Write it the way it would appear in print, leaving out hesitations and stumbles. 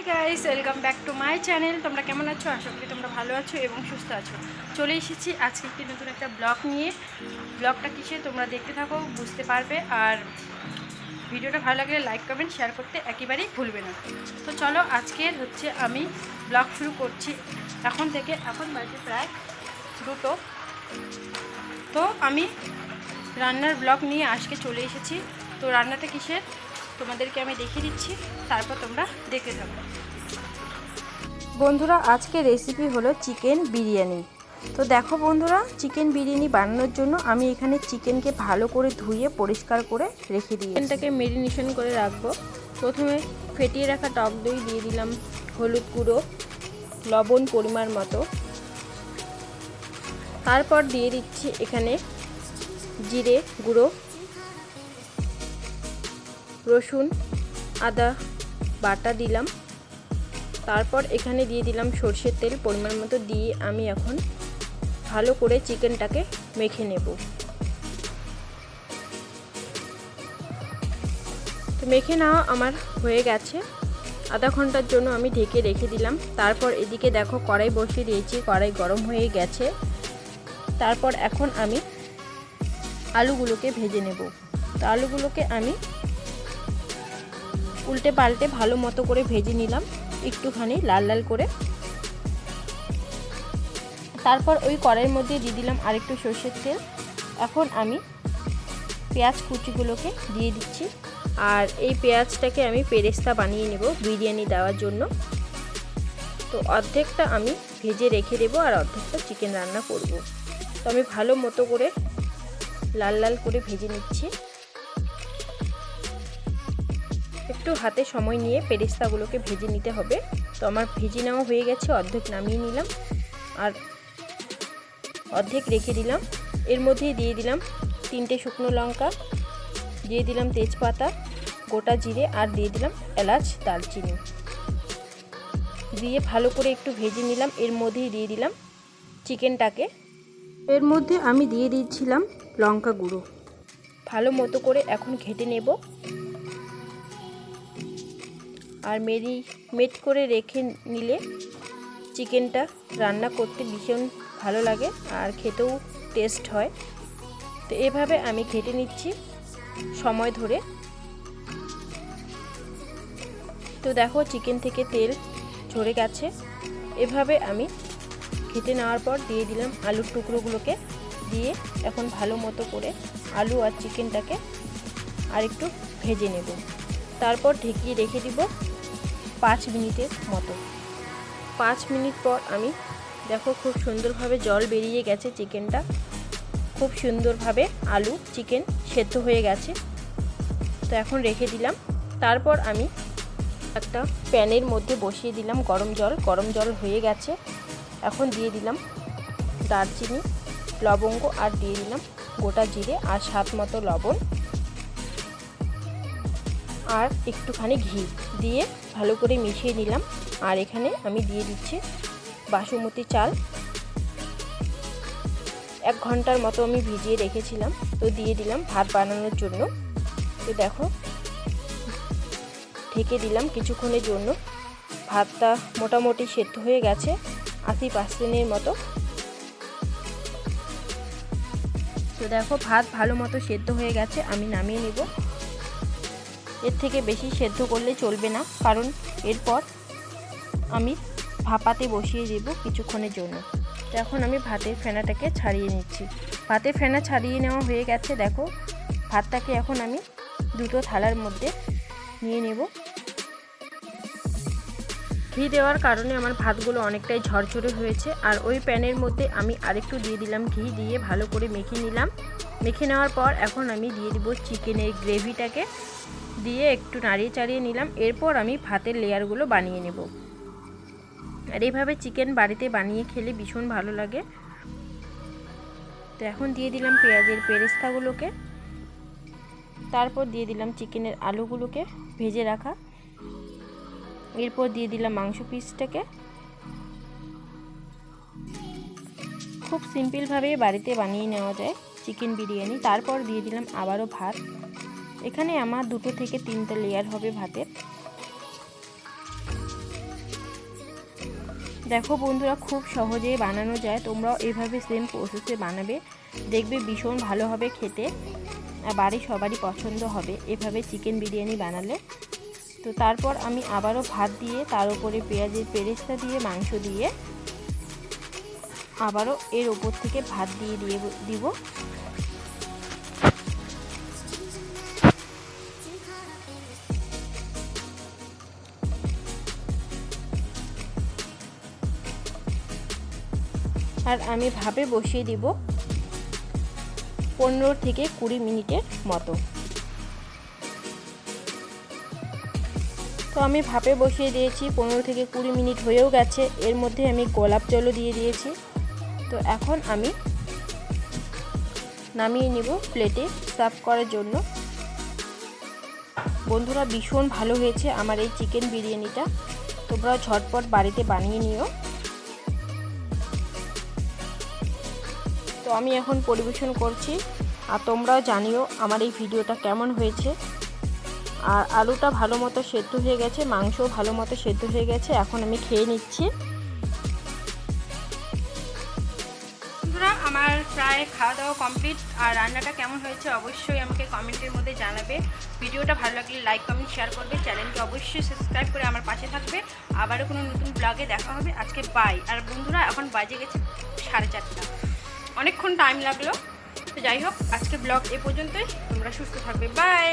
Guys, welcome back to my channel. তোমরা কেমন আছো? আশা করি তোমরা ভালো আছো এবং সুস্থ আছো। চলে এসেছি আজকে একটি নতুন একটা ব্লগ নিয়ে। ব্লগটা কিসে তোমরা দেখতে থাকো, বুঝতে পারবে। আর ভিডিওটা ভালো লাগলে লাইক কমেন্ট শেয়ার করতে একেবারেই ভুলবে না। তো চলো, আজকের আমি ব্লগ শুরু করছি এখন থেকে। এখন বাজে প্রায় 2টো। তো আমি রান্নার ব্লগ নিয়ে আজকে চলে এসেছি। তো রান্নাটা কিসের তোমাদেরকে আমি দেখিয়ে দিচ্ছি, তারপর তোমরা দেখতে থাকো। বন্ধুরা, আজকে রেসিপি হলো চিকেন বিরিয়ানি। তো দেখো বন্ধুরা, চিকেন বিরিয়ানি বানানোর জন্য আমি এখানে চিকেনকে ভালো করে ধুয়ে পরিষ্কার করে রেখে দিই। চিকেনটাকে মেরিনেশন করে রাখবো। প্রথমে ফেটিয়ে রাখা টক দই দিয়ে দিলাম, হলুদ গুঁড়ো, লবণ পরিমাণ মতো। তারপর দিয়ে দিচ্ছি এখানে জিরে গুঁড়ো, রসুন আদা বাটা দিলাম। তারপর এখানে দিয়ে দিলাম সরষের তেল পরিমাণ মতো দিয়ে আমি এখন ভালো করে চিকেনটাকে মেখে নেব। তো মেখে নেওয়া আমার হয়ে গেছে। আধা ঘন্টার জন্য আমি ঢেকে রেখে দিলাম। তারপর এদিকে দেখো কড়াই বসিয়ে দিয়েছি, কড়াই গরম হয়ে গেছে। তারপর এখন আমি আলুগুলোকে ভেজে নেব। তো আলুগুলোকে আমি উল্টে পাল্টে ভালো মতো করে ভেজে নিলাম, একটুখানি লাল লাল করে। তারপর ওই কড়াইয়ের মধ্যে দিয়ে দিলাম আরেকটু সরষের তেল। এখন আমি পেঁয়াজ কুচিগুলোকে দিয়ে দিচ্ছি। আর এই পেঁয়াজটাকে আমি পেরেস্তা বানিয়ে নেব বিরিয়ানি দেওয়ার জন্য। তো অর্ধেকটা আমি ভেজে রেখে দেবো আর অর্ধেকটা চিকেন রান্না করব। তো আমি ভালো মতো করে লাল লাল করে ভেজে নিচ্ছি। একটু হাতে সময় নিয়ে পেরেস্তাগুলোকে ভেজে নিতে হবে। তো আমার ভেজে নেওয়া হয়ে গেছে, অর্ধেক নামিয়ে নিলাম আর অর্ধেক রেখে দিলাম। এর মধ্যে দিয়ে দিলাম 3টে শুকনো লঙ্কা, দিয়ে দিলাম তেজপাতা, গোটা জিরে আর দিয়ে দিলাম এলাচ দারচিনি দিয়ে ভালো করে একটু ভেজে নিলাম। এর মধ্যেই দিয়ে দিলাম চিকেনটাকে। এর মধ্যে আমি দিয়ে দিচ্ছিলাম লঙ্কা গুঁড়ো। ভালো মতো করে এখন ঘেটে নেব। আর মেরিনেট করে রেখে নিলে চিকেনটা রান্না করতে ভীষণ ভালো লাগে আর খেতেও টেস্ট হয়। তো এভাবে আমি ঘেটে নিচ্ছি সময় ধরে। তো দেখো চিকেন থেকে তেল ঝরে গেছে। এভাবে আমি ঘেটে নেওয়ার পর দিয়ে দিলাম আলুর টুকরোগুলোকে দিয়ে এখন ভালো মতো করে আলু আর চিকেনটাকে আরেকটু ভেজে নেব। তারপর ঢেকিয়ে রেখে দিব 5 মিনিটের মতো। 5 মিনিট পর আমি দেখো খুব সুন্দরভাবে জল বেরিয়ে গেছে, চিকেনটা খুব সুন্দরভাবে আলু চিকেন সেদ্ধ হয়ে গেছে। তো এখন রেখে দিলাম। তারপর আমি একটা প্যানের মধ্যে বসিয়ে দিলাম গরম জল হয়ে গেছে। এখন দিয়ে দিলাম দারচিনি, লবঙ্গ আর দিয়ে দিলাম গোটা জিরে আর স্বাদ মতো লবণ আর একটুখানি ঘি দিয়ে ভালো করে মিশিয়ে নিলাম। আর এখানে আমি দিয়ে দিচ্ছি বাসমতি চাল। 1 ঘন্টার মতো আমি ভিজিয়ে রেখেছিলাম। তো দিয়ে দিলাম ভাত বানানোর জন্য। তো দেখো ঢেকে দিলাম কিছুক্ষণের জন্য। ভাতটা মোটামুটি সেদ্ধ হয়ে গেছে 80% মতো। তো দেখো ভাত ভালো মতো সেদ্ধ হয়ে গেছে, আমি নামিয়ে নেব। এর থেকে বেশি সেদ্ধ করলে চলবে না, কারণ এরপর আমি ভাপাতে বসিয়ে দেব কিছুক্ষণের জন্য। তো এখন আমি ভাতের ফেনাটাকে ছাড়িয়ে নিচ্ছি। ভাতের ফেনা ছাড়িয়ে নেওয়া হয়ে গেছে। দেখো ভাতটাকে এখন আমি 2টো থালার মধ্যে নিয়ে নেব। ঘি দেওয়ার কারণে আমার ভাতগুলো অনেকটাই ঝরঝরে হয়েছে। আর ওই প্যানের মধ্যে আমি আরেকটু দিয়ে দিলাম ঘি, দিয়ে ভালো করে মেখে নিলাম। মেখে নেওয়ার পর এখন আমি দিয়ে দিব চিকেনের গ্রেভিটাকে, দিয়ে একটু নাড়িয়ে চাড়িয়ে নিলাম। এরপর আমি ভাতের লেয়ারগুলো বানিয়ে নেব। আর এইভাবে চিকেন বাড়িতে বানিয়ে খেলে ভীষণ ভালো লাগে। তো এখন দিয়ে দিলাম পেঁয়াজের পেরেস্তাগুলোকে। তারপর দিয়ে দিলাম চিকেনের আলুগুলোকে ভেজে রাখা। এরপর দিয়ে দিলাম মাংস পিসটাকে। খুব সিম্পলভাবে বাড়িতে বানিয়ে নেওয়া যায় চিকেন বিরিয়ানি। তারপর দিয়ে দিলাম আবারও ভাত। এখানে আমার 2 থেকে 3টা লেয়ার হবে ভাতের। দেখো বন্ধুরা, খুব সহজেই বানানো যায়, তোমরাও এভাবে সেম প্রসেসে বানাবে, দেখবে ভীষণ ভালো হবে খেতে, আর বাড়ির সবারই পছন্দ হবে এভাবে চিকেন বিরিয়ানি বানালে। তো তারপর আমি আবারও ভাত দিয়ে তার উপরে পেঁয়াজের পেরেস্তা দিয়ে মাংস দিয়ে আবারও এর ওপর থেকে ভাত দিয়ে দিব। আর আমি ভাপে বসিয়ে দিব 15 থেকে 20 মিনিটের মতো। তো আমি ভাপে বসিয়ে দিয়েছি, 15 থেকে 20 মিনিট হয়েও গেছে। এর মধ্যে আমি গোলাপ জলও দিয়ে দিয়েছি। তো এখন আমি নামিয়ে নিব প্লেটে সার্ভ করার জন্য। বন্ধুরা, ভীষণ ভালো হয়েছে আমার এই চিকেন বিরিয়ানিটা, তোমরা ঝটপট বাড়িতে বানিয়ে নিও। তো আমি এখন পরিবেশন করছি, আর তোমরাও জানিও আমার এই ভিডিওটা কেমন হয়েছে। আর আলুটা ভালো মতো সেদ্ধ হয়ে গেছে, মাংসও ভালো মতো সেদ্ধ হয়ে গেছে। এখন আমি খেয়ে নিচ্ছি। বন্ধুরা, আমার প্রায় খাওয়া দাওয়া কমপ্লিট। আর রান্নাটা কেমন হয়েছে অবশ্যই আমাকে কমেন্টের মধ্যে জানাবে। ভিডিওটা ভালো লাগলে লাইক কমেন্ট শেয়ার করবে, চ্যানেলকে অবশ্যই সাবস্ক্রাইব করে আমার পাশে থাকবে। আবারও কোনো নতুন ব্লগে দেখা হবে। আজকে বাই। আর বন্ধুরা, এখন বাজে গেছে 4:30, অনেকক্ষণ টাইম লাগলো। তো যাই হোক, আজকে ব্লগ এ পর্যন্তই। তোমরা সুস্থ থাকবে। বাই।